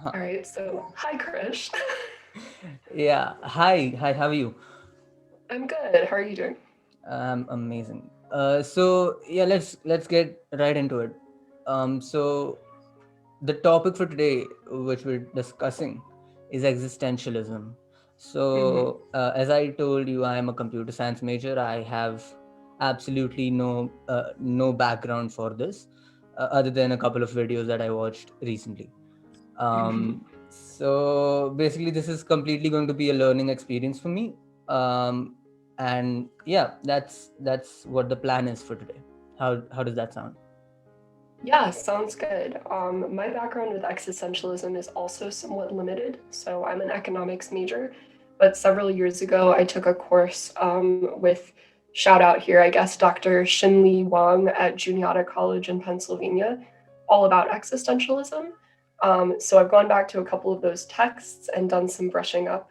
All right, so hi, Krish. Yeah. Hi. How are you? I'm good. How are you doing? Amazing. So yeah, let's get right into it. So the topic for today, which we're discussing, is existentialism. Mm-hmm. So as I told you, I am a computer science major. I have absolutely no background for this, other than a couple of videos that I watched recently. Mm-hmm. So basically this is completely going to be a learning experience for me. And yeah, that's what the plan is for today. How does that sound? Yeah, sounds good. My background with existentialism is also somewhat limited. So I'm an economics major, but several years ago I took a course with shout out here, I guess, Dr. Shinli Wang at Juniata College in Pennsylvania, all about existentialism. So I've gone back to a couple of those texts and done some brushing up.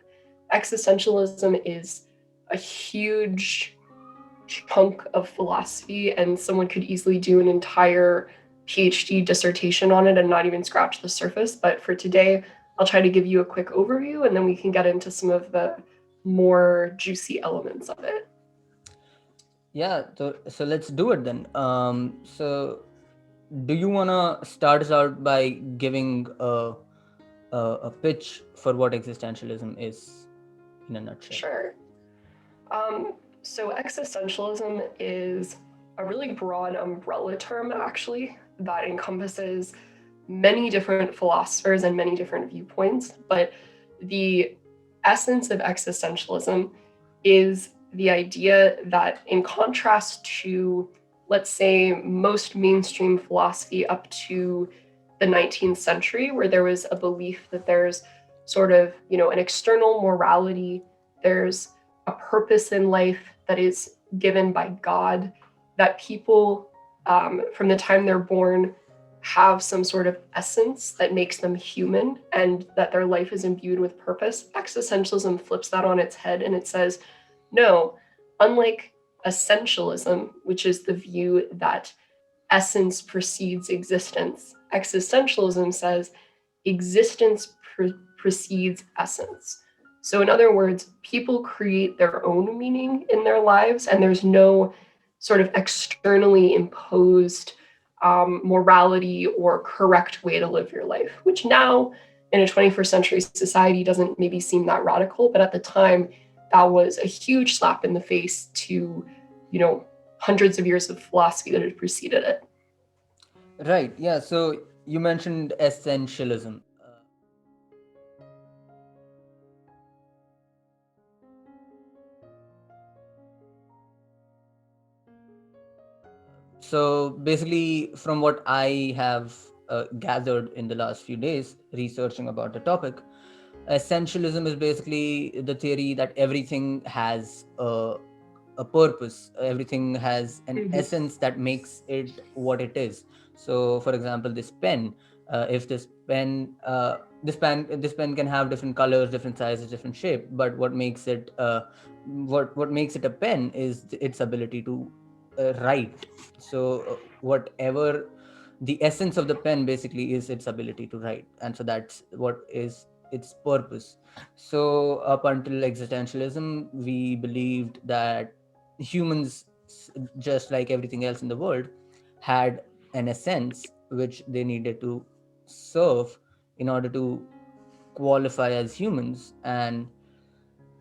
Existentialism is a huge chunk of philosophy, and someone could easily do an entire PhD dissertation on it and not even scratch the surface. But for today, I'll try to give you a quick overview and then we can get into some of the more juicy elements of it. Yeah, so let's do it then. So do you want to start us out by giving a pitch for what existentialism is in a nutshell? Sure. Um, so, existentialism is a really broad umbrella term, actually, that encompasses many different philosophers and many different viewpoints. But the essence of existentialism is the idea that, in contrast to, let's say, most mainstream philosophy up to the 19th century, where there was a belief that there's sort of, an external morality, there's a purpose in life that is given by God, that people, from the time they're born, have some sort of essence that makes them human and that their life is imbued with purpose. Existentialism flips that on its head and it says, no, unlike essentialism, which is the view that essence precedes existence, existentialism says existence precedes essence. So, in other words, people create their own meaning in their lives, and there's no sort of externally imposed morality or correct way to live your life, which now in a 21st century society doesn't maybe seem that radical, but at the time, that was a huge slap in the face to, you know, hundreds of years of philosophy that had preceded it. Right. Yeah. So you mentioned essentialism. So basically, from what I have gathered in the last few days researching about the topic, essentialism is basically the theory that everything has a purpose, everything has an Mm-hmm. essence that makes it what it is. So for example, this pen, if this pen can have different colors, different sizes, different shape, but what makes it a pen is its ability to write. So whatever the essence of the pen basically is its ability to write, and so that's what is its purpose. So up until existentialism, we believed that humans, just like everything else in the world, had an essence which they needed to serve in order to qualify as humans. And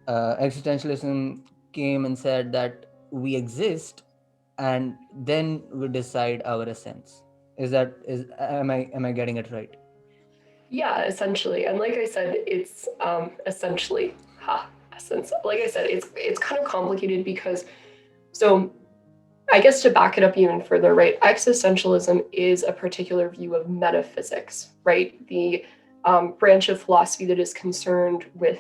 existentialism came and said that we exist and then we decide our essence. Is am I getting it right? Yeah, essentially. And like I said, it's essentially essence. Like I said, it's kind of complicated because so I guess to back it up even further, right? Existentialism is a particular view of metaphysics, right? The branch of philosophy that is concerned with,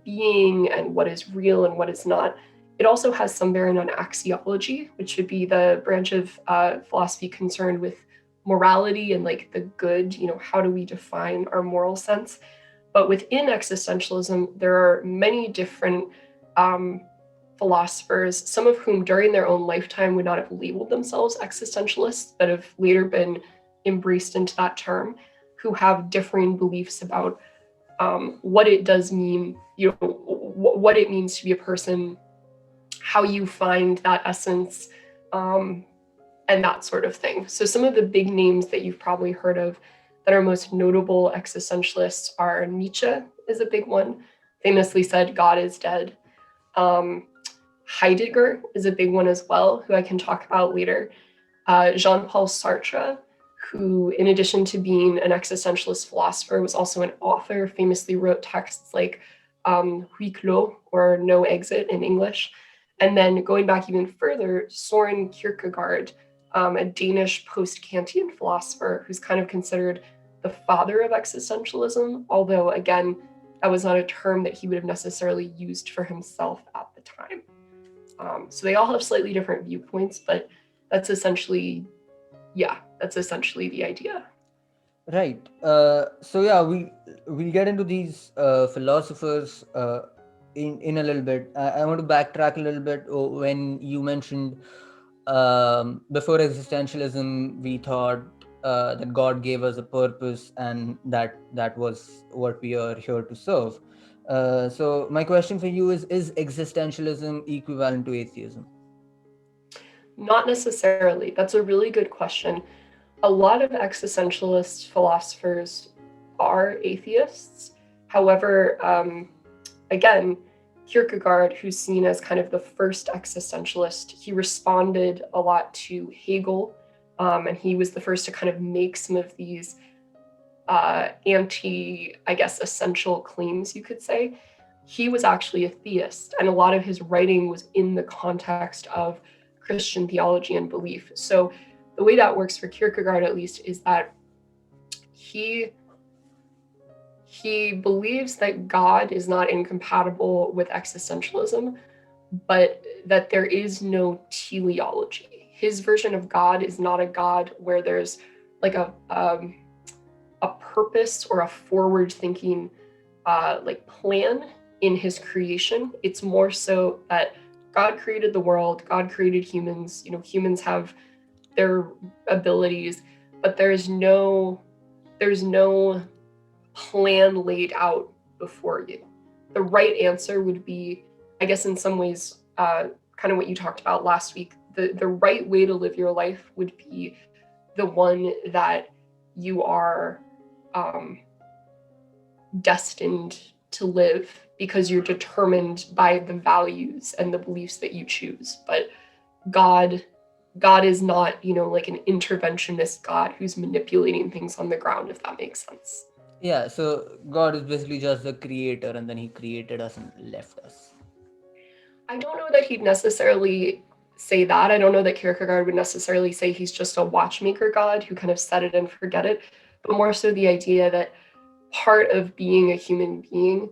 being and what is real and what is not. It also has some bearing on axiology, which should be the branch of philosophy concerned with morality and like the good. How do we define our moral sense? But within existentialism, there are many different um, philosophers, some of whom during their own lifetime would not have labeled themselves existentialists, but have later been embraced into that term. who have differing beliefs about what it does mean, what it means to be a person, how you find that essence, and that sort of thing. So some of the big names that you've probably heard of that are most notable existentialists are Nietzsche is a big one, famously said, God is dead. Heidegger is a big one as well, who I can talk about later. Jean-Paul Sartre, who, in addition to being an existentialist philosopher, was also an author, famously wrote texts like Huis Clos, or No Exit in English. And then going back even further, Soren Kierkegaard, a Danish post-Kantian philosopher who's kind of considered the father of existentialism, although, again, that was not a term that he would have necessarily used for himself at the time. So they all have slightly different viewpoints, but that's essentially the idea. Right. So yeah, we'll get into these philosophers in a little bit. I want to backtrack a little bit. When you mentioned before existentialism, we thought that God gave us a purpose, and that was what we are here to serve. So my question for you is existentialism equivalent to atheism? Not necessarily. That's a really good question. A lot of existentialist philosophers are atheists. However, again, Kierkegaard, who's seen as kind of the first existentialist, he responded a lot to Hegel, and he was the first to kind of make some of these essential claims, you could say. He was actually a theist, and a lot of his writing was in the context of Christian theology and belief. So the way that works for Kierkegaard, at least, is that he believes that God is not incompatible with existentialism, but that there is no teleology. His version of God is not a God where there's like a purpose or a forward-thinking plan in his creation. It's more so that God created the world, God created humans. Humans have their abilities, but there's no plan laid out before you. The right answer would be, I guess, in some ways, kind of what you talked about last week. The right way to live your life would be the one that you are destined to live because you're determined by the values and the beliefs that you choose. But God is not, like an interventionist God who's manipulating things on the ground, if that makes sense. Yeah, so God is basically just the creator, and then he created us and left us. I don't know that he'd necessarily say that. I don't know that Kierkegaard would necessarily say he's just a watchmaker God who kind of set it and forget it, but more so the idea that part of being a human being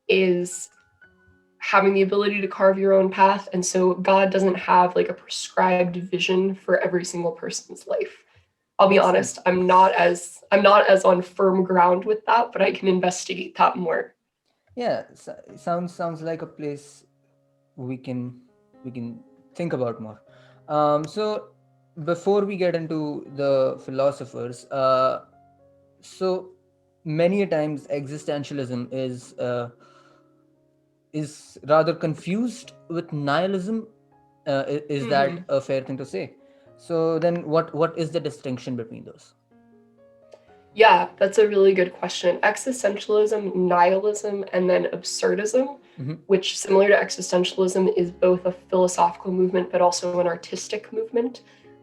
is having the ability to carve your own path. And so God doesn't have like a prescribed vision for every single person's life. I'll be honest, I'm not as on firm ground with that, but I can investigate that more. Yeah, sounds like a place we can think about more. So before we get into the philosophers, so many a times existentialism is rather confused with nihilism. Is that a fair thing to say? So then what is the distinction between those? Yeah, that's a really good question. Existentialism, nihilism, and then absurdism, which, similar to existentialism, is both a philosophical movement but also an artistic movement.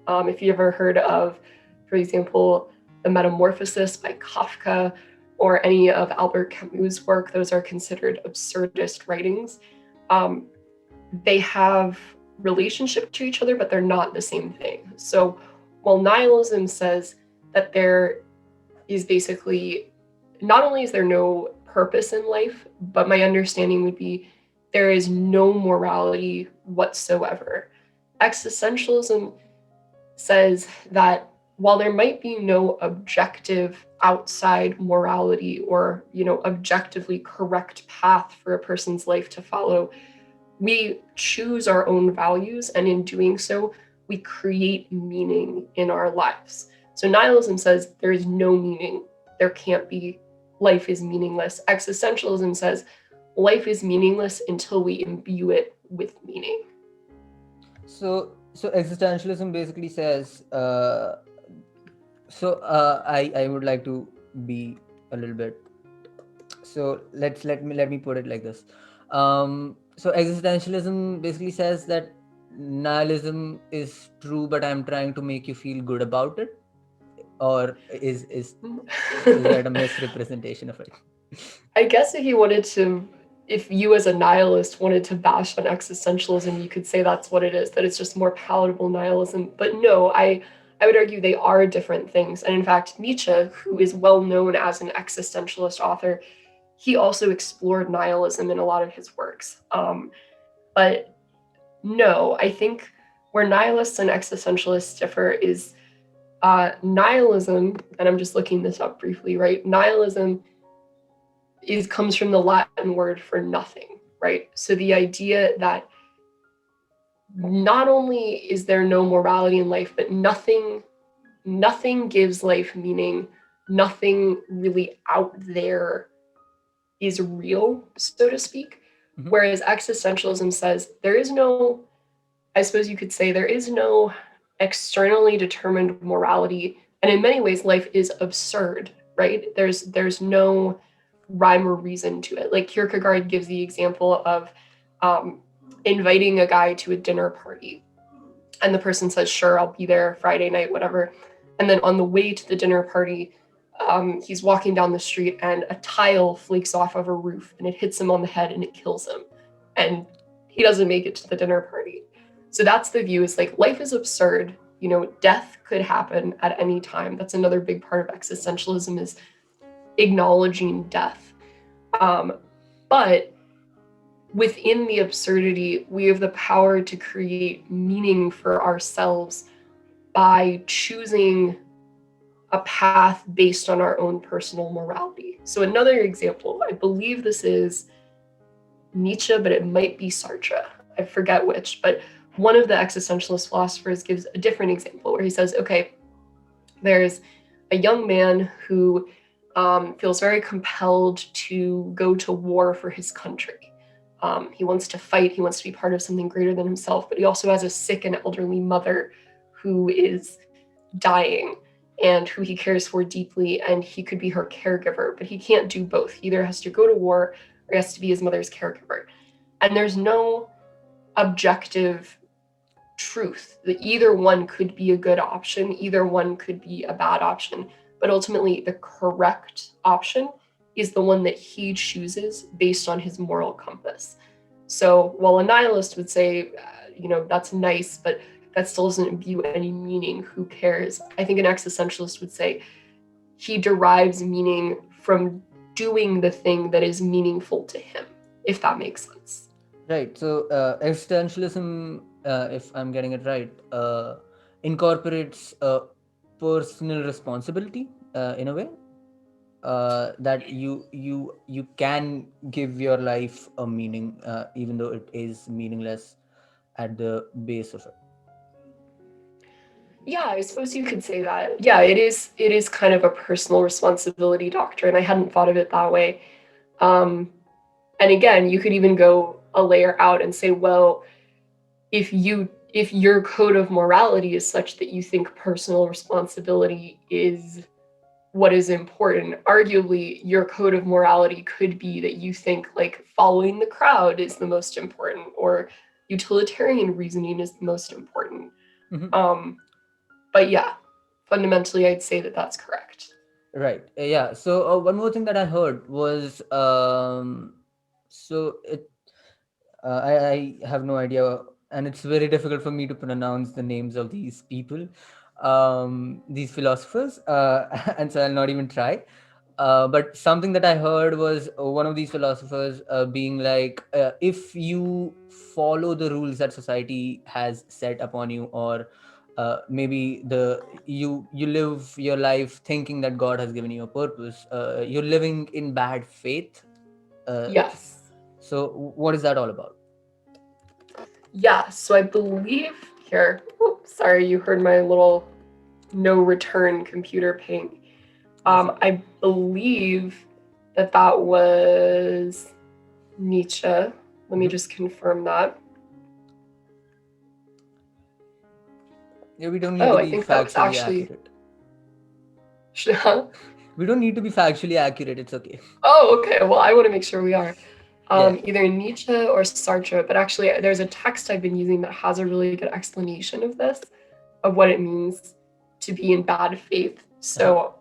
If you ever heard of, for example, The Metamorphosis by Kafka or any of Albert Camus' work, those are considered absurdist writings. They have relationship to each other, but they're not the same thing. So while nihilism says that there is basically, not only is there no purpose in life, but my understanding would be there is no morality whatsoever. Existentialism says that while there might be no objective outside morality or, objectively correct path for a person's life to follow, we choose our own values, and in doing so, we create meaning in our lives. So nihilism says there is no meaning there can't be, life is meaningless. Existentialism says life is meaningless until we imbue it with meaning. So existentialism basically says, I would like to be a little bit, so let me put it like this. So existentialism basically says that nihilism is true, but I'm trying to make you feel good about it, or is that a misrepresentation of it? I guess if you as a nihilist wanted to bash on existentialism, you could say that's what it is, that it's just more palatable nihilism. But no, I would argue they are different things. And in fact, Nietzsche, who is well known as an existentialist author, he also explored nihilism in a lot of his works. But no, I think where nihilists and existentialists differ is nihilism, and I'm just looking this up briefly, right? Nihilism comes from the Latin word for nothing, right? So the idea that not only is there no morality in life, but nothing gives life meaning. Nothing really out there is real, so to speak. Mhm. Whereas existentialism says there is no, I suppose you could say, there is no externally determined morality. And in many ways, life is absurd, right? There's no rhyme or reason to it. Like Kierkegaard gives the example of inviting a guy to a dinner party. And the person says, sure, I'll be there Friday night, whatever. And then on the way to the dinner party, he's walking down the street and a tile flakes off of a roof and it hits him on the head and it kills him. And he doesn't make it to the dinner party. So that's the view, is like life is absurd. You know, death could happen at any time. That's another big part of existentialism, is acknowledging death. But within the absurdity, we have the power to create meaning for ourselves by choosing a path based on our own personal morality. So another example, I believe this is Nietzsche, but it might be Sartre. I forget which, but one of the existentialist philosophers gives a different example where he says, okay, there's a young man who feels very compelled to go to war for his country. He wants to fight, he wants to be part of something greater than himself, but he also has a sick and elderly mother who is dying and who he cares for deeply, and he could be her caregiver, but he can't do both. He either has to go to war or he has to be his mother's caregiver. And there's no objective truth that either one could be a good option, either one could be a bad option, but ultimately the correct option is the one that he chooses based on his moral compass. So while a nihilist would say, that's nice, but that still doesn't imbue any meaning, who cares? I think an existentialist would say he derives meaning from doing the thing that is meaningful to him, if that makes sense. Right. So existentialism, if I'm getting it right, incorporates personal responsibility in a way, that you can give your life a meaning, even though it is meaningless at the base of it. Yeah, I suppose you could say that. Yeah, it is kind of a personal responsibility doctrine. I hadn't thought of it that way. Um, and again, you could even go a layer out and say, well, if your code of morality is such that you think personal responsibility is what is important, arguably your code of morality could be that you think like following the crowd is the most important, or utilitarian reasoning is the most important. Mhm. But yeah, fundamentally, I'd say that that's correct. Right. Yeah. So one more thing that I heard was, so it I have no idea, and it's very difficult for me to pronounce the names of these people, these philosophers, and so I'll not even try. But something that I heard was one of these philosophers being like, if you follow the rules that society has set upon you, or maybe you live your life thinking that God has given you a purpose, you're living in bad faith. Uh, Yes. so what is that all about? Yeah, so I believe here, sorry, you heard my little no return computer ping. Yes. I believe that was Nietzsche. Let me Mhm. just confirm that. Yeah, we don't need Oh, to I be think that was factually actually. accurate. Huh? We don't need to be factually accurate. It's okay. Oh, okay. Well, I want to make sure we are. Yeah. Either Nietzsche or Sartre, but actually, there's a text I've been using that has a really good explanation of this, of what it means to be in bad faith. Uh-huh. So,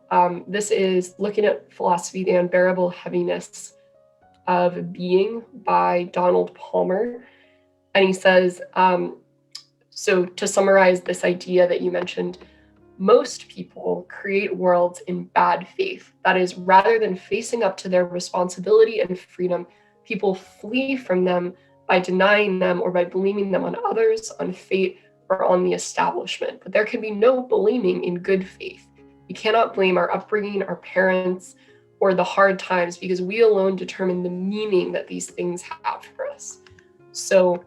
this is looking at philosophy, the unbearable heaviness of being by Donald Palmer. And he says, so to summarize this idea that you mentioned, most people create worlds in bad faith. That is, rather than facing up to their responsibility and freedom, people flee from them by denying them or by blaming them on others, on fate, or on the establishment. But there can be no blaming in good faith. We cannot blame our upbringing, our parents, or the hard times because we alone determine the meaning that these things have for us. So,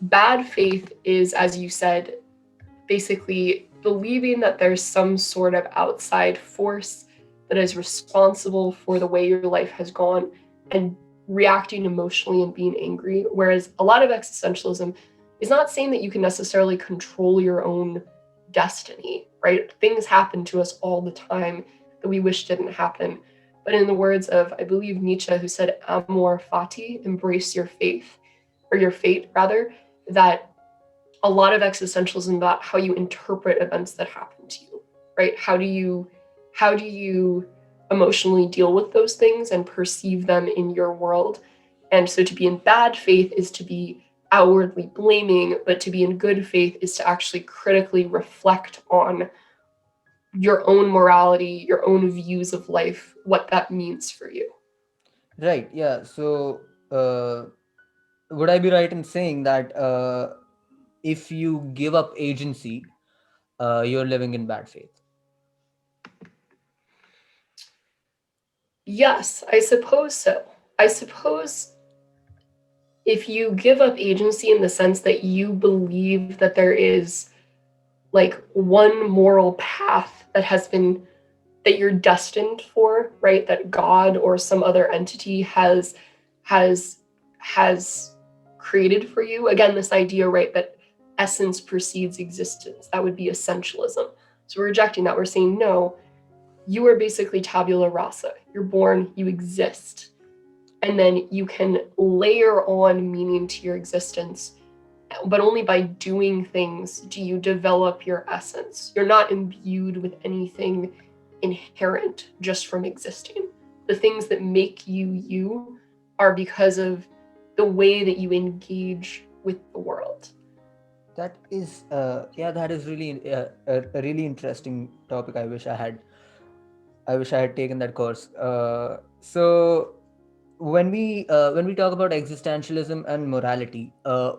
bad faith is, as you said, basically believing that there's some sort of outside force that is responsible for the way your life has gone and reacting emotionally and being angry. Whereas a lot of existentialism is not saying that you can necessarily control your own destiny, right? Things happen to us all the time that we wish didn't happen. But in the words of, I believe, Nietzsche, who said, amor fati, embrace your faith, or your fate rather, that a lot of existentialism about how you interpret events that happen to you, right? How do you emotionally deal with those things and perceive them in your world? And so to be in bad faith is to be outwardly blaming, but to be in good faith is to actually critically reflect on your own morality, your own views of life, what that means for you. Right. Yeah. So, would I be right in saying that if you give up agency, you're living in bad faith? Yes, I suppose so. I suppose if you give up agency in the sense that you believe that there is like one moral path that has been that you're destined for, right? That God or some other entity has has created for you. Again, this idea, right, that essence precedes existence. That would be essentialism. So we're rejecting that. We're saying no, you are basically tabula rasa. You're born, you exist. And then you can layer on meaning to your existence, but only by doing things do you develop your essence. You're not imbued with anything inherent just from existing. The things that make you you are because of the way that you engage with the world. That is, yeah, that is really a really interesting topic. I wish I had taken that course. So when we talk about existentialism and morality,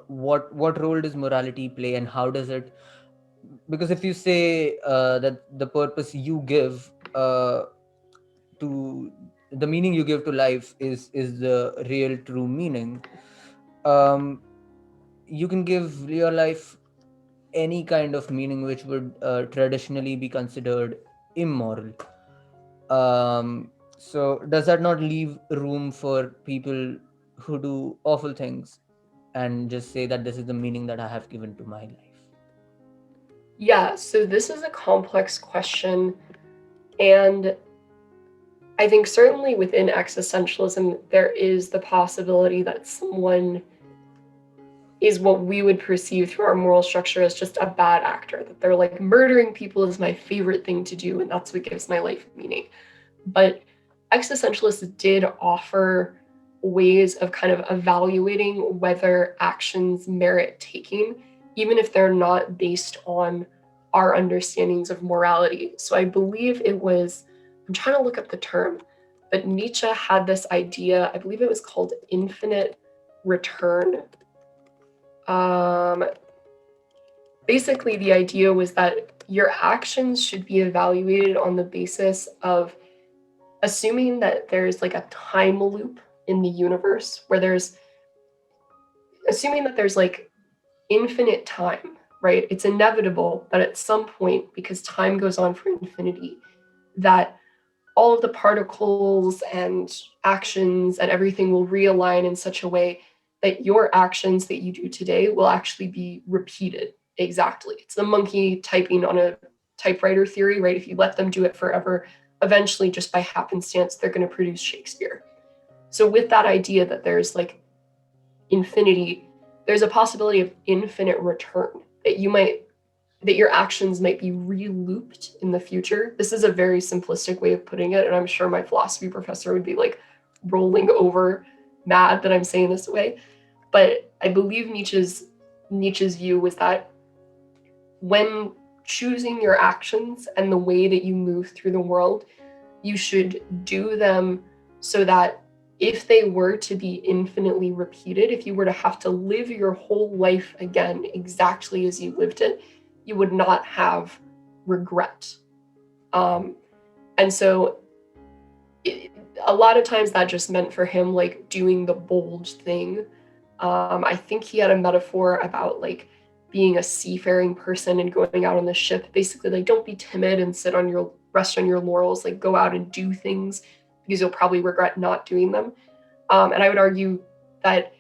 what role does morality play, and how does it? Because if you say that the purpose you give to the meaning you give to life is the real true meaning, um, you can give your life any kind of meaning which would traditionally be considered immoral. So does that not leave room for people who do awful things and just say that this is the meaning that I have given to my life? Yeah, so this is a complex question. And I think certainly within existentialism, there is the possibility that someone is what we would perceive through our moral structure as just a bad actor, that they're like murdering people is my favorite thing to do, and that's what gives my life meaning. But existentialists did offer ways of kind of evaluating whether actions merit taking, even if they're not based on our understandings of morality. So I believe it was, I'm trying to look up the term, but Nietzsche had this idea, I believe it was called infinite return. Um, Basically, the idea was that your actions should be evaluated on the basis of assuming that there's like a time loop in the universe where there's assuming that there's like infinite time, right? It's inevitable that at some point, because time goes on for infinity, that all of the particles and actions and everything will realign in such a way that your actions that you do today will actually be repeated exactly. It's the monkey typing on a typewriter theory, right? If you let them do it forever, eventually, just by happenstance, they're going to produce Shakespeare. So, with that idea that there's like infinity, there's a possibility of infinite return, that your actions might be re-looped in the future. This is a very simplistic way of putting it, and I'm sure my philosophy professor would be like rolling over mad that I'm saying this way. But I believe Nietzsche's view was that when choosing your actions and the way that you move through the world, you should do them so that if they were to be infinitely repeated, if you were to have to live your whole life again exactly as you lived it, you would not have regret. And so a lot of times that just meant for him like doing the bold thing. I think he had a metaphor about like being a seafaring person and going out on the ship. Basically, like, don't be timid and rest on your laurels, like go out and do things because you'll probably regret not doing them. And I would argue that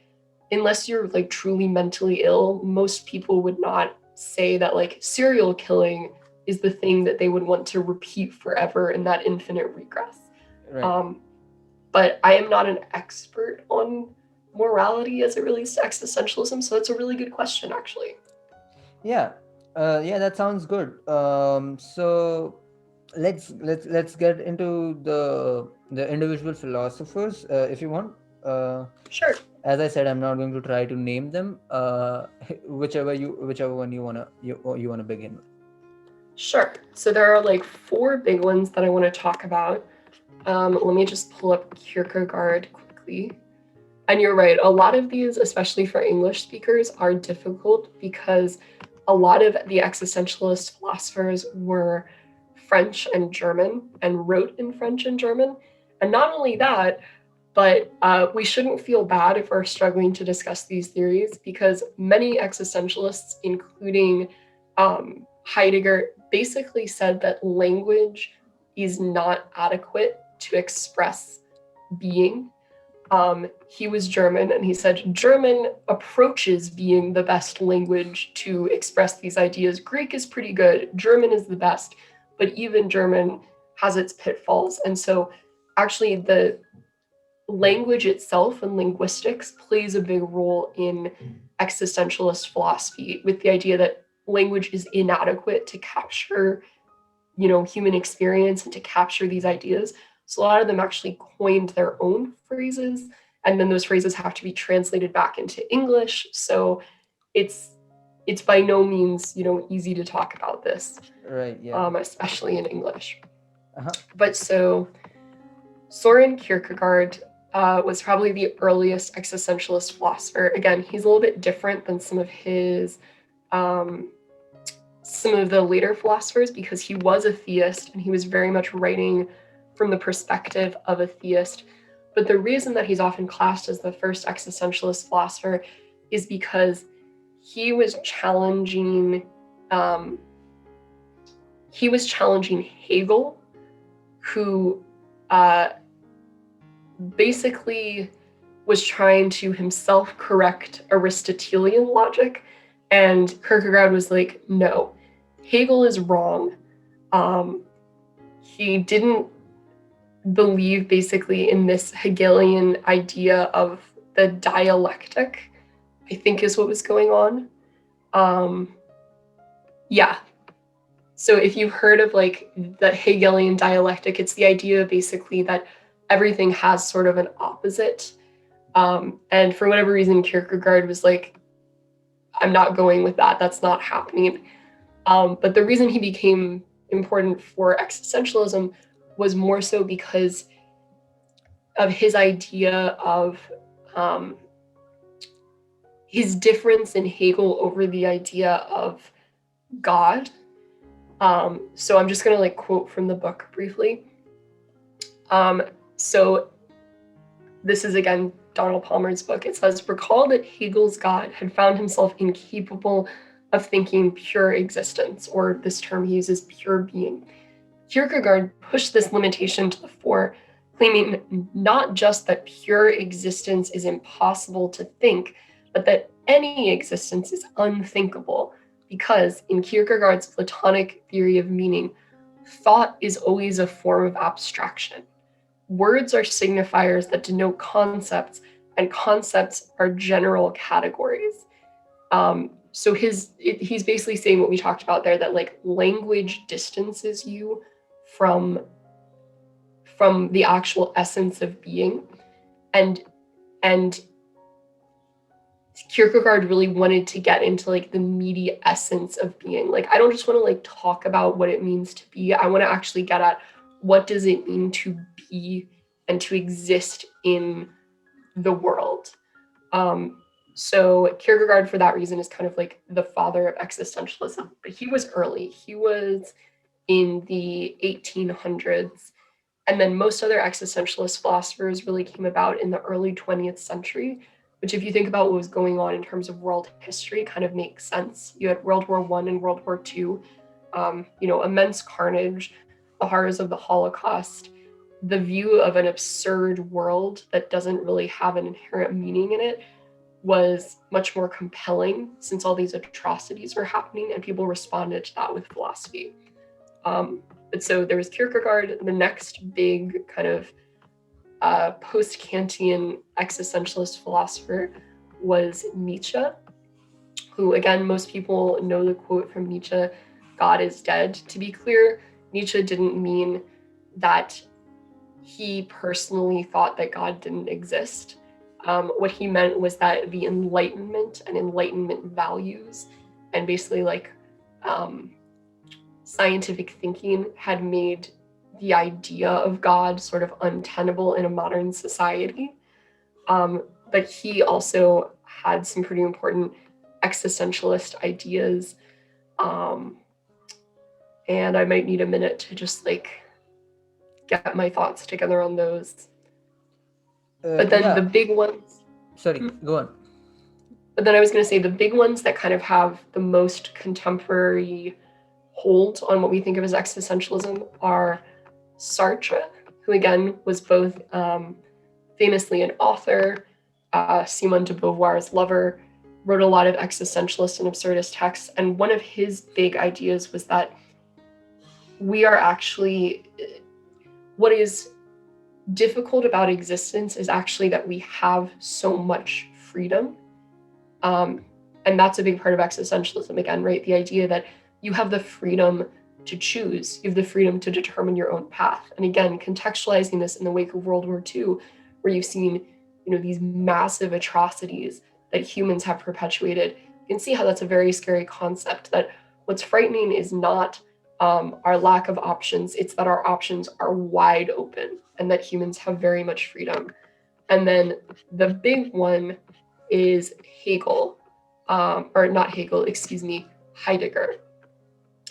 unless you're like truly mentally ill, most people would not say that like serial killing is the thing that they would want to repeat forever in that infinite regress. Right. But I am not an expert on morality as it relates to existentialism, so that's a really good question, actually. Yeah. Yeah, that sounds good. So let's get into the individual philosophers, if you want. Sure. As I said, I'm not going to try to name them. Whichever one you wanna begin with. Sure. So there are like four big ones that I want to talk about. Let me just pull up Kierkegaard quickly. And you're right, a lot of these, especially for English speakers, are difficult because a lot of the existentialist philosophers were French and German and wrote in French and German. And not only that, but we shouldn't feel bad if we're struggling to discuss these theories because many existentialists, including Heidegger, basically said that language is not adequate to express being. He was German, and he said German approaches being the best language to express these ideas. Greek is pretty good, German is the best, but even German has its pitfalls. And so, actually, the language itself and linguistics plays a big role in existentialist philosophy, with the idea that language is inadequate to capture, human experience and to capture these ideas. So a lot of them actually coined their own phrases, and then those phrases have to be translated back into English. So it's by no means easy to talk about this, Right. Yeah. especially in English. Uh-huh. But so Soren Kierkegaard was probably the earliest existentialist philosopher. Again, he's a little bit different than some of the later philosophers because he was a theist and he was very much writing from the perspective of a theist. But the reason that he's often classed as the first existentialist philosopher is because he was challenging Hegel, who basically was trying to himself correct Aristotelian logic. And Kierkegaard was like, no, Hegel is wrong. He didn't believe basically in this Hegelian idea of the dialectic, I think is what was going on. Yeah. So if you've heard of like the Hegelian dialectic, it's the idea basically that everything has sort of an opposite. And for whatever reason, Kierkegaard was like, I'm not going with that. That's not happening. But the reason he became important for existentialism was more so because of his idea of his difference in Hegel over the idea of God. So I'm just going to like quote from the book briefly. So this is again Donald Palmer's book. It says, recall that Hegel's God had found himself incapable of thinking pure existence, or this term he uses, pure being. Kierkegaard pushed this limitation to the fore, claiming not just that pure existence is impossible to think, but that any existence is unthinkable, because in Kierkegaard's Platonic theory of meaning, thought is always a form of abstraction. Words are signifiers that denote concepts, and concepts are general categories. So he's basically saying what we talked about there, that like language distances you from the actual essence of being, and Kierkegaard really wanted to get into like the meaty essence of being. Like, I don't just want to like talk about what it means to be. I want to actually get at what does it mean to be and to exist in the world. So Kierkegaard, for that reason, is kind of like the father of existentialism. But he was early. He was in the 1800s. And then most other existentialist philosophers really came about in the early 20th century, which, if you think about what was going on in terms of world history, kind of makes sense. You had World War I and World War II, immense carnage, the horrors of the Holocaust, the view of an absurd world that doesn't really have an inherent meaning in it was much more compelling, since all these atrocities were happening, and people responded to that with philosophy. But so there was Kierkegaard. The next big kind of post-Kantian existentialist philosopher was Nietzsche, who, again, most people know the quote from Nietzsche, "God is dead." To be clear, Nietzsche didn't mean that he personally thought that God didn't exist. What he meant was that the Enlightenment and Enlightenment values, and basically like scientific thinking, had made the idea of God sort of untenable in a modern society. But he also had some pretty important existentialist ideas. And I might need a minute to just like get my thoughts together on those. But then the big ones. Sorry, go on. But then I was going to say the big ones that kind of have the most contemporary hold on what we think of as existentialism are Sartre, who again was both famously an author, Simone de Beauvoir's lover, wrote a lot of existentialist and absurdist texts. And one of his big ideas was that we are actually, what is difficult about existence is actually that we have so much freedom. And that's a big part of existentialism again, right? The idea that you have the freedom to choose, you have the freedom to determine your own path. And again, contextualizing this in the wake of World War II, where you've seen, these massive atrocities that humans have perpetuated, you can see how that's a very scary concept, that what's frightening is not our lack of options, it's that our options are wide open and that humans have very much freedom. And then the big one is Hegel, Heidegger.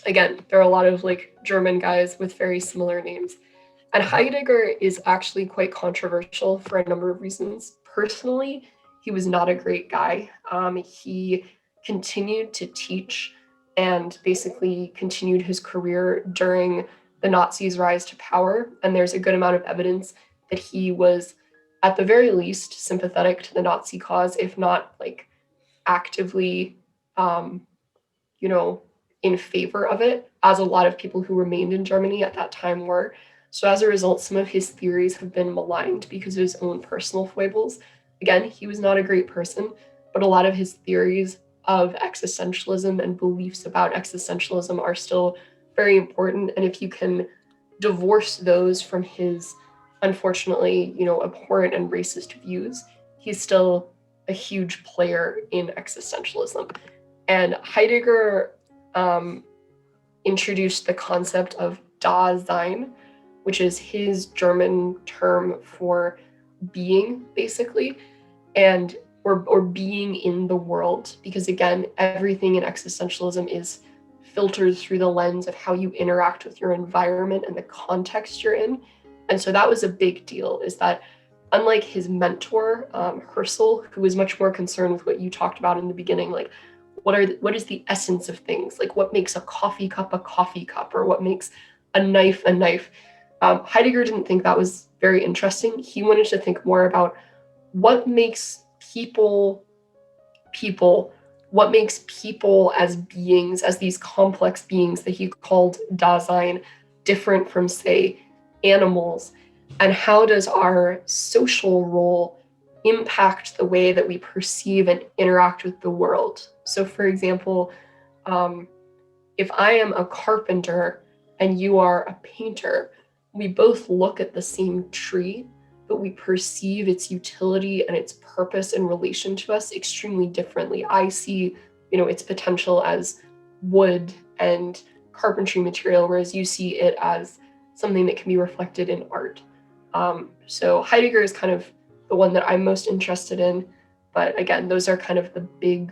Again, there are a lot of like German guys with very similar names. And Heidegger is actually quite controversial for a number of reasons. Personally, he was not a great guy. He continued to teach and basically continued his career during the Nazis' rise to power. And there's a good amount of evidence that he was, at the very least, sympathetic to the Nazi cause, if not like actively, in favor of it, as a lot of people who remained in Germany at that time were. So as a result, some of his theories have been maligned because of his own personal foibles. Again, he was not a great person, but a lot of his theories of existentialism and beliefs about existentialism are still very important. And if you can divorce those from his, unfortunately, abhorrent and racist views, he's still a huge player in existentialism. And Heidegger introduced the concept of Dasein, which is his German term for being, basically, and or being in the world. Because again, everything in existentialism is filtered through the lens of how you interact with your environment and the context you're in. And so that was a big deal, is that unlike his mentor, Husserl, who was much more concerned with what you talked about in the beginning, like what is the essence of things? Like what makes a coffee cup, or what makes a knife a knife. Heidegger didn't think that was very interesting. He wanted to think more about what makes people people, what makes people as beings, as these complex beings that he called Dasein, different from, say, animals, and how does our social role impact the way that we perceive and interact with the world. So, for example, if I am a carpenter and you are a painter, we both look at the same tree, but we perceive its utility and its purpose in relation to us extremely differently. I see, its potential as wood and carpentry material, whereas you see it as something that can be reflected in art. So Heidegger is kind of the one that I'm most interested in, but again, those are kind of the big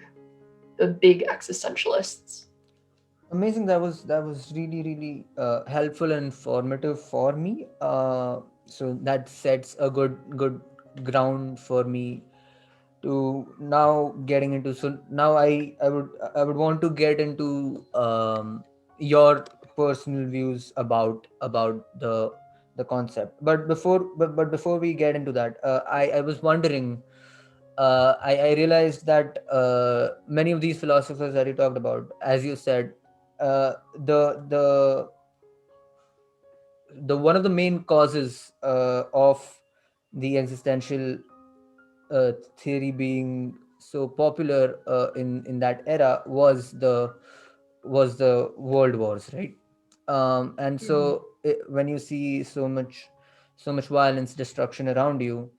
existentialists. Amazing. That was really helpful and informative for me. So that sets a good ground for me to now getting into. So now I would want to get into your personal views about the concept. But before we get into that, I was wondering. I realized that many of these philosophers that you talked about, as you said, the one of the main causes of the existential theory being so popular in that era was the world wars, right? And Mhm. so when you see so much violence, destruction around you,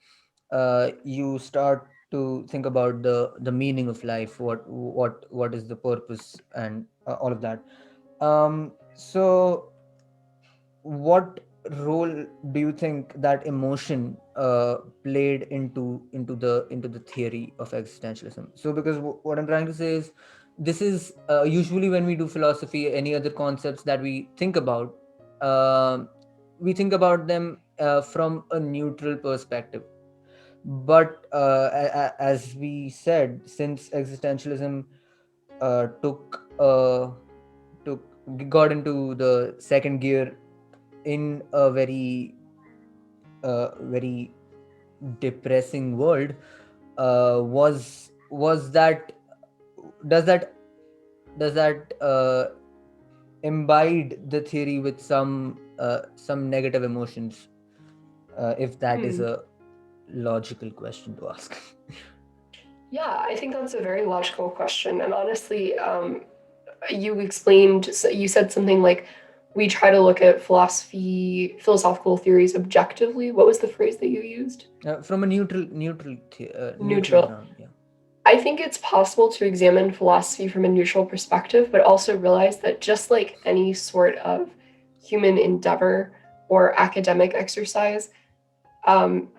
you start to think about the meaning of life, what is the purpose, and all of that. So what role do you think that emotion played into the theory of existentialism? So because what I'm trying to say is, this is usually when we do philosophy, any other concepts that we think about, um we think about them from a neutral perspective. But as we said, since existentialism took took got into the second gear in a very depressing world, was that does that does that imbibe the theory with some negative emotions, if that is Hmm. a logical question to ask? Yeah, I think that's a very logical question. And honestly, you said something like, we try to look at philosophical theories objectively. What was the phrase that you used? From a neutral Neutral. ground, yeah. I think it's possible to examine philosophy from a neutral perspective, but also realize that just like any sort of human endeavor or academic exercise, um,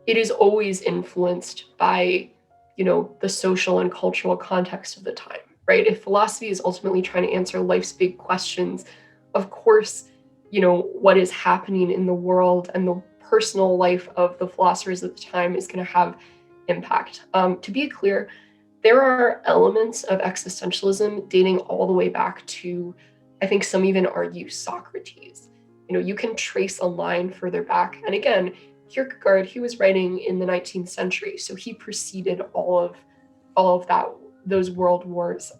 it is always influenced by, the social and cultural context of the time, right? If philosophy is ultimately trying to answer life's big questions, of course, what is happening in the world and the personal life of the philosophers at the time is going to have impact. To be clear, there are elements of existentialism dating all the way back to, I think some even argue, Socrates. You can trace a line further back. And again, Kierkegaard, he was writing in the 19th century, so he preceded all of those world wars.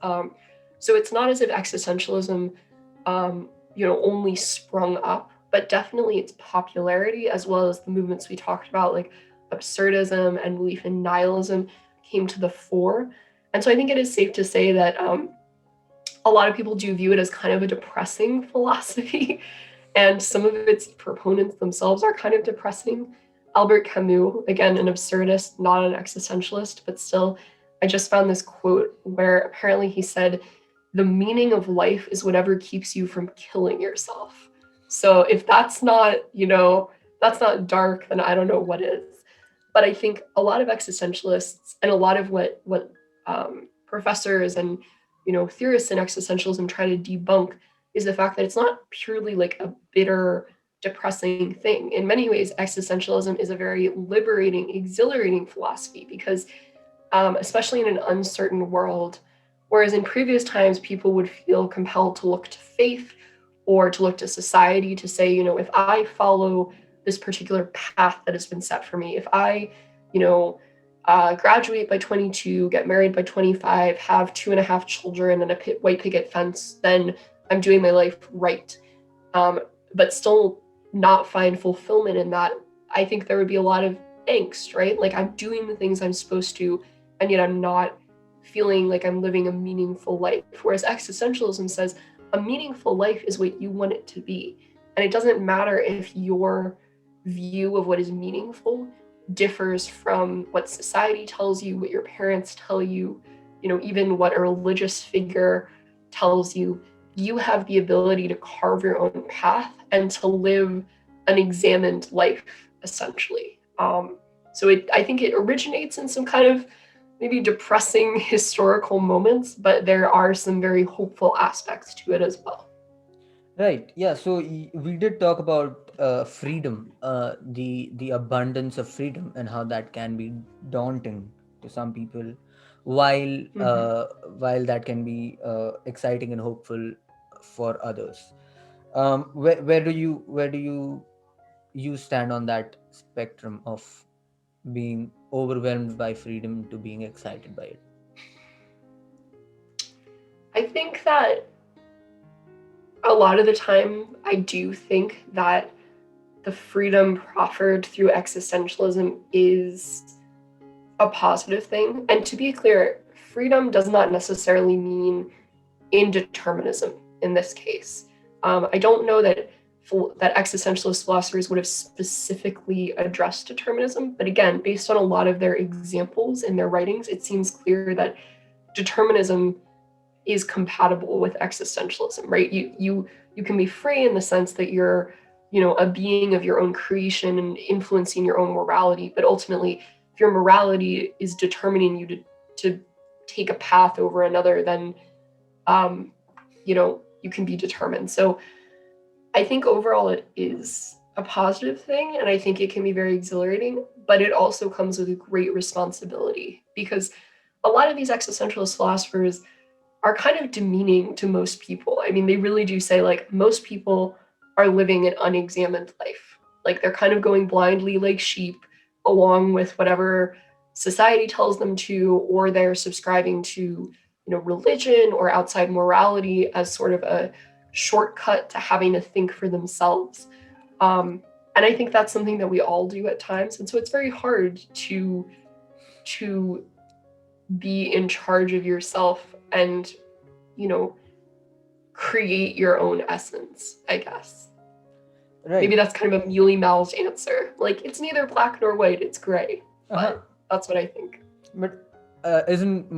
So it's not as if existentialism, only sprung up, but definitely its popularity, as well as the movements we talked about, like absurdism and belief in nihilism, came to the fore. And so I think it is safe to say that a lot of people do view it as kind of a depressing philosophy, and some of its proponents themselves are kind of depressing. Albert Camus, again, an absurdist, not an existentialist, but still, I just found this quote where apparently he said, "The meaning of life is whatever keeps you from killing yourself." So if that's not dark, then I don't know what is. But I think a lot of existentialists and a lot of what professors and theorists in existentialism try to debunk is the fact that it's not purely like a bitter, depressing thing. In many ways, existentialism is a very liberating, exhilarating philosophy because, especially in an uncertain world, whereas in previous times people would feel compelled to look to faith or to look to society to say, if I follow this particular path that has been set for me, if I, you know, graduate by 22, get married by 25, have 2.5 children and a white picket fence, then I'm doing my life right. But still not find fulfillment in that, I think there would be a lot of angst, right? Like I'm doing the things I'm supposed to, and yet I'm not feeling like I'm living a meaningful life. Whereas existentialism says a meaningful life is what you want it to be. And it doesn't matter if your view of what is meaningful differs from what society tells you, what your parents tell you, even what a religious figure tells you. You have the ability to carve your own path and to live an examined life, essentially. I think it originates in some kind of maybe depressing historical moments, but there are some very hopeful aspects to it as well. Right. Yeah. So we did talk about freedom, the abundance of freedom, and how that can be daunting to some people, while Mm-hmm. while that can be exciting and hopeful for others. Where do you stand on that spectrum of being overwhelmed by freedom to being excited by it? I think that a lot of the time, I do think that the freedom proffered through existentialism is a positive thing. And to be clear, freedom does not necessarily mean indeterminism in this case. I don't know that existentialist philosophers would have specifically addressed determinism, but again, based on a lot of their examples in their writings, it seems clear that determinism is compatible with existentialism, right? You can be free in the sense that you're, a being of your own creation and influencing your own morality, but ultimately, if your morality is determining you to take a path over another, then you can be determined. So I think overall it is a positive thing, and I think it can be very exhilarating, but it also comes with a great responsibility because a lot of these existentialist philosophers are kind of demeaning to most people. I mean, they really do say like most people are living an unexamined life. Like they're kind of going blindly like sheep along with whatever society tells them to, or they're subscribing to, religion or outside morality as sort of a shortcut to having to think for themselves. And I think that's something that we all do at times. And so it's very hard to be in charge of yourself and, you know, create your own essence, I guess. Maybe Right. that's kind of a mealy mouthed answer. Like it's neither black nor white, it's gray. Uh-huh. But that's what I think. But isn't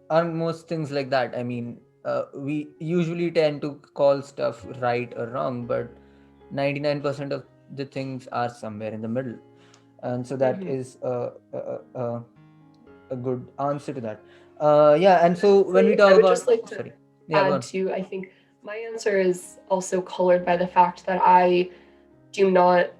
aren't most things like that? I mean, we usually tend to call stuff right or wrong, but 99% of the things are somewhere in the middle, and so that Mm-hmm. is a good answer to that. Yeah, and so when we Honestly, talk I would just about, like to sorry, yeah, go add on. to, I think my answer is also colored by the fact that I do not,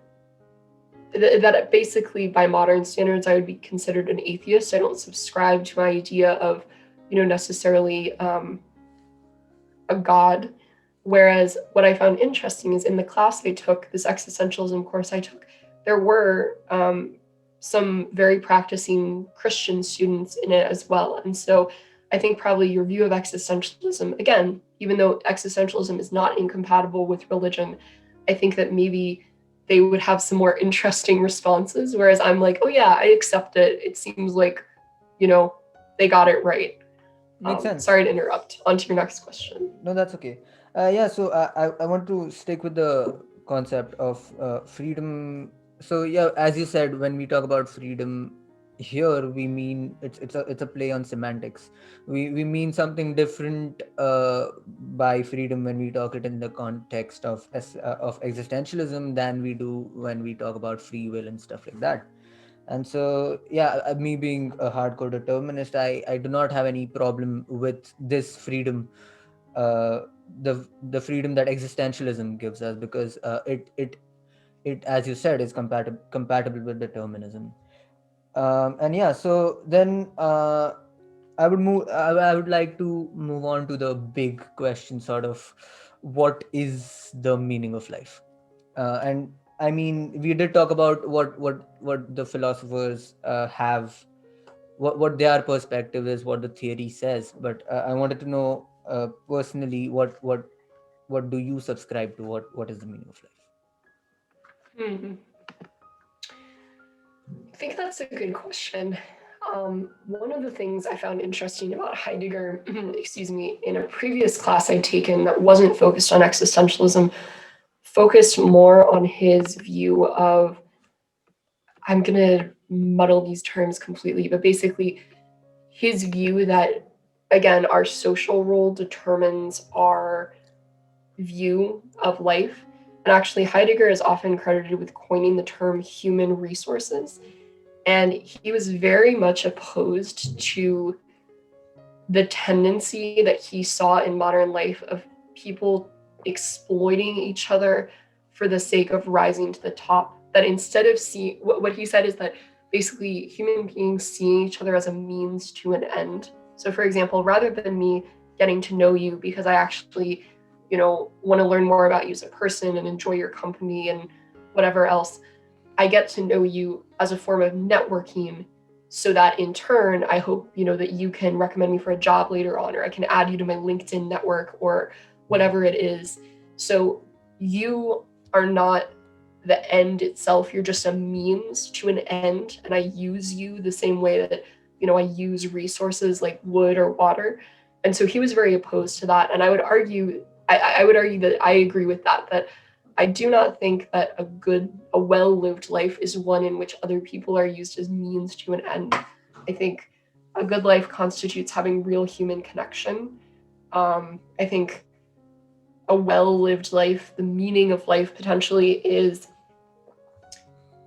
that basically by modern standards, I would be considered an atheist. I don't subscribe to my idea of, necessarily a God. Whereas what I found interesting is in the class I took, this existentialism course I took, there were some very practicing Christian students in it as well. And so I think probably your view of existentialism, again, even though existentialism is not incompatible with religion, I think that maybe they would have some more interesting responses. Whereas I'm like, oh yeah, I accept it. It seems like, you know, they got it right. Makes sense. Sorry to interrupt. On to your next question. No, that's okay. Yeah, so I want to stick with the concept of freedom. So yeah, as you said, when we talk about freedom here, we mean it's a play on semantics. We mean something different by freedom when we talk it in the context of existentialism than we do when we talk about free will and stuff like that. And so yeah, me being a hardcore determinist, I do not have any problem with this freedom, uh, the freedom that existentialism gives us, because it, as you said, is compatible with determinism. And yeah, so then I would like to move on to the big question, sort of, what is the meaning of life. And I mean, we did talk about what the philosophers have, what their perspective is, what the theory says. But I wanted to know personally, what do you subscribe to? What is the meaning of life? Hmm. I think that's a good question. One of the things I found interesting about Heidegger, excuse me, in a previous class I'd taken that wasn't focused on existentialism, focused more on his view of, I'm going to muddle these terms completely, but basically his view that, again, our social role determines our view of life. And actually, Heidegger is often credited with coining the term human resources. And he was very much opposed to the tendency that he saw in modern life of people exploiting each other for the sake of rising to the top. That instead of seeing, what he said is that basically human beings seeing each other as a means to an end. So, for example, rather than me getting to know you because I actually, want to learn more about you as a person and enjoy your company and whatever else, I get to know you as a form of networking so that in turn, I hope, that you can recommend me for a job later on, or I can add you to my LinkedIn network or whatever it is. So you are not the end itself. You're just a means to an end. And I use you the same way that, I use resources like wood or water. And so he was very opposed to that. And I would argue, I would argue that I agree with that I do not think that a well-lived life is one in which other people are used as means to an end. I think a good life constitutes having real human connection. I think a well-lived life, the meaning of life potentially is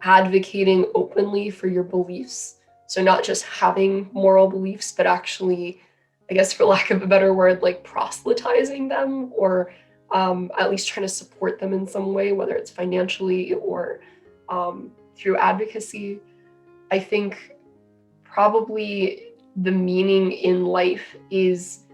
advocating openly for your beliefs. So not just having moral beliefs, but actually, I guess for lack of a better word, like proselytizing them or at least trying to support them in some way, whether it's financially or through advocacy. I think probably the meaning in life is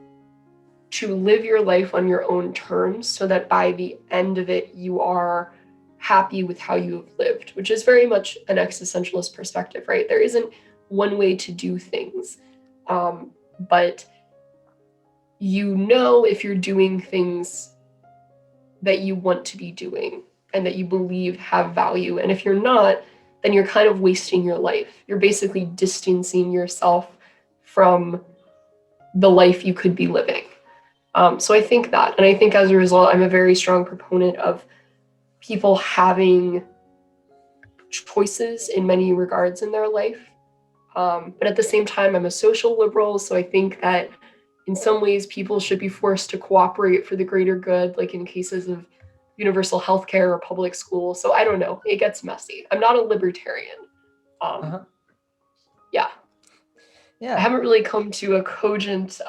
to live your life on your own terms so that by the end of it, you are happy with how you have lived, which is very much an existentialist perspective, right? There isn't one way to do things, but if you're doing things that you want to be doing and that you believe have value. And if you're not, then you're kind of wasting your life. You're basically distancing yourself from the life you could be living. So I think that, and I think as a result, I'm a very strong proponent of people having choices in many regards in their life. But at the same time, I'm a social liberal, so I think that in some ways people should be forced to cooperate for the greater good, like in cases of universal healthcare or public school. So I don't know, it gets messy. I'm not a libertarian. Uh-huh. Yeah. I Yeah. haven't really come to a cogent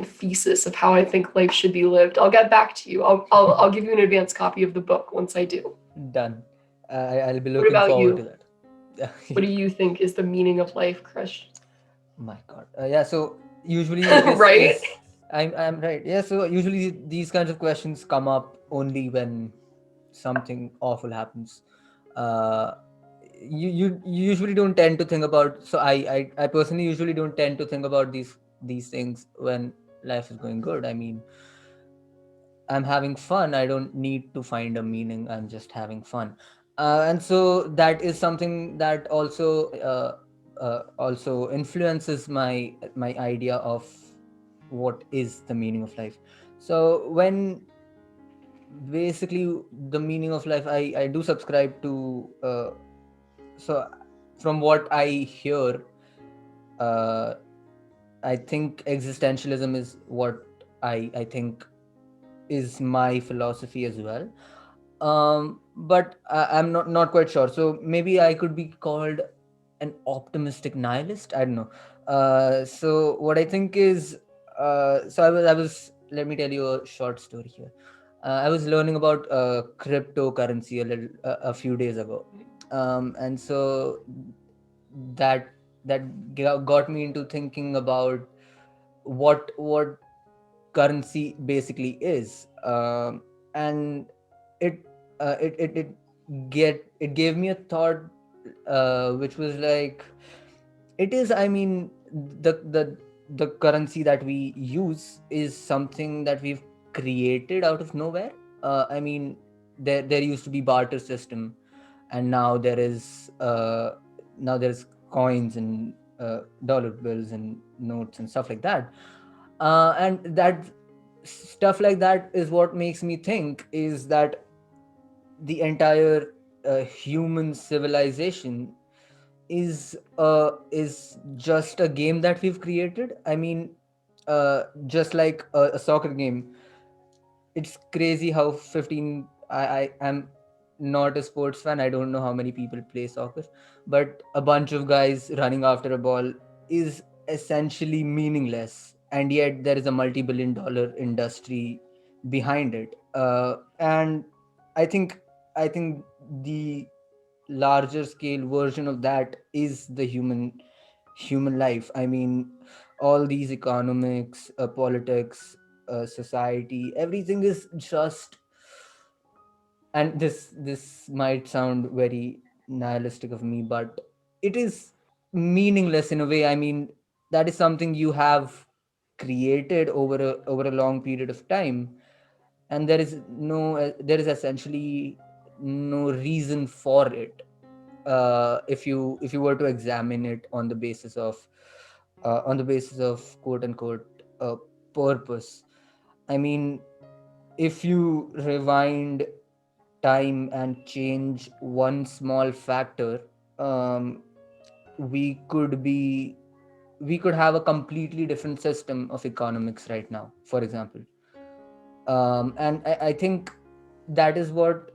thesis of how I think life should be lived. I'll get back to you. I'll give you an advance copy of the book once I do. Done. I'll be What looking about forward to you? that. What do you think is the meaning of life, Krish? My God. Yeah. So usually Right? I'm right. Yeah. So usually these kinds of questions come up only when something awful happens. Uh, you usually don't tend to think about. So I personally usually don't tend to think about these things when life is going good. I mean, I'm having fun. I don't need to find a meaning. I'm just having fun. And so that is something that also influences my idea of what is the meaning of life. So when basically the meaning of life, I do subscribe to. So from what I hear, uh, I think existentialism is what I think is my philosophy as well. But I'm not quite sure. So maybe I could be called an optimistic nihilist. I don't know. So what I think is, so I was. Let me tell you a short story here. I was learning about cryptocurrency a few days ago, and so that got me into thinking about what currency basically is. And it it gave me a thought, which was like, it is, I mean, the currency that we use is something that we've created out of nowhere. I mean, there used to be barter system, and now there's coins and dollar bills and notes and stuff like that. And that stuff like that is what makes me think is that the entire human civilization is just a game that we've created. I mean, just like a soccer game. It's crazy how 15, I am not a sports fan. I don't know how many people play soccer, but a bunch of guys running after a ball is essentially meaningless, and yet there is a multi-billion-dollar industry behind it. And I think I think the larger scale version of that is the human life. I mean, all these economics, politics, society, everything is just, and this might sound very nihilistic of me, but it is meaningless in a way. I mean, that is something you have created over a long period of time, and there is essentially no reason for it, if you were to examine it on the basis of quote unquote purpose. I mean, if you rewind time and change one small factor, um, we could be we could have a completely different system of economics right now, for example. And I think that is what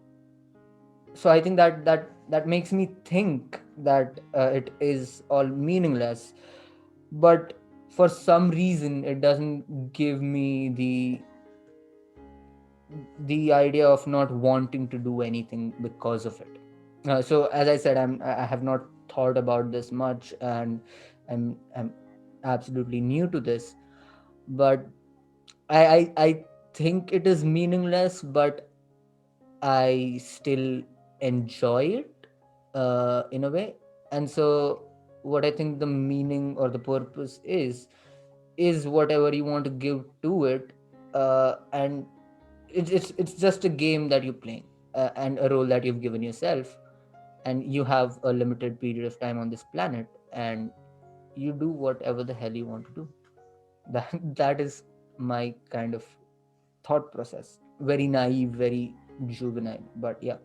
so I think that makes me think that it is all meaningless. But for some reason it doesn't give me the idea of not wanting to do anything because of it. So as I said, I have not thought about this much, and I'm absolutely new to this. But I think it is meaningless, but I still enjoy it, in a way. And so what I think the meaning or the purpose is whatever you want to give to it. And it's just a game that you're playing, and a role that you've given yourself, and you have a limited period of time on this planet, and you do whatever the hell you want to do. That is my kind of thought process. Very naive, very juvenile, but yeah.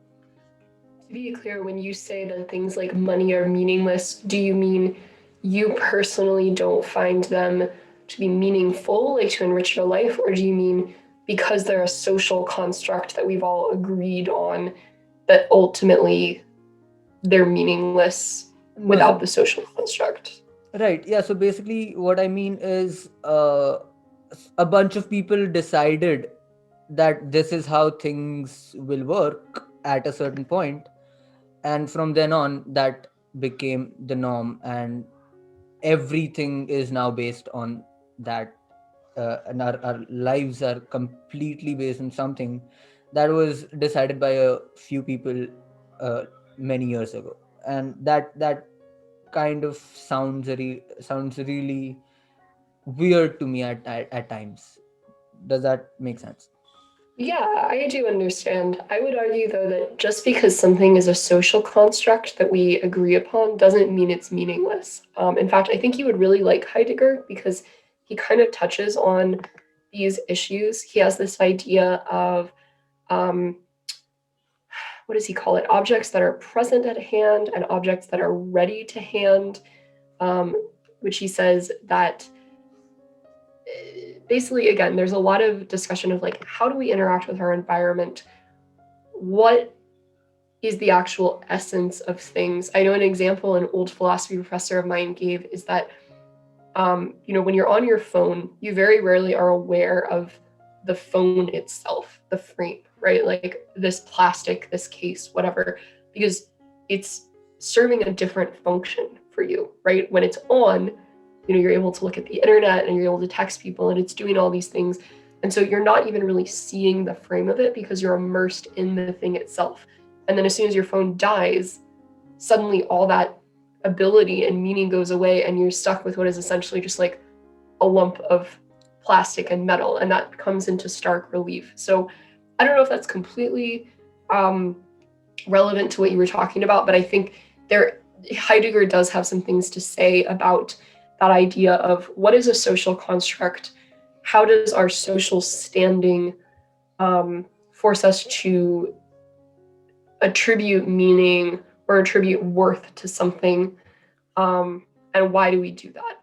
To be clear, when you say that things like money are meaningless, do you mean you personally don't find them to be meaningful, like to enrich your life, or do you mean because they're a social construct that we've all agreed on that ultimately they're meaningless No, without so the social construct? right, yeah. So basically, what I mean is, a bunch of people decided that this is how things will work at a certain point, and from then on, that became the norm, and everything is now based on that. And our lives are completely based on something that was decided by a few people uh, many years ago, and that kind of sounds really weird to me at times. Does that make sense? Yeah, I do understand. I would argue, though, that just because something is a social construct that we agree upon doesn't mean it's meaningless. In fact, I think you would really like Heidegger because he kind of touches on these issues. He has this idea of um, what does he call it? Objects that are present at hand and objects that are ready to hand, which he says that basically, again, there's a lot of discussion of like, how do we interact with our environment? What is the actual essence of things? I know an example an old philosophy professor of mine gave is that, when you're on your phone, you very rarely are aware of the phone itself, the frame, right? Like this plastic, this case, whatever, because it's serving a different function for you, right? When it's on, you're able to look at the internet and you're able to text people and it's doing all these things. And so you're not even really seeing the frame of it because you're immersed in the thing itself. And then as soon as your phone dies, suddenly all that ability and meaning goes away, and you're stuck with what is essentially just like a lump of plastic and metal, and that comes into stark relief. So I don't know if that's completely relevant to what you were talking about, but I think Heidegger does have some things to say about that idea of what is a social construct, how does our social standing force us to attribute meaning or attribute worth to something, and why do we do that?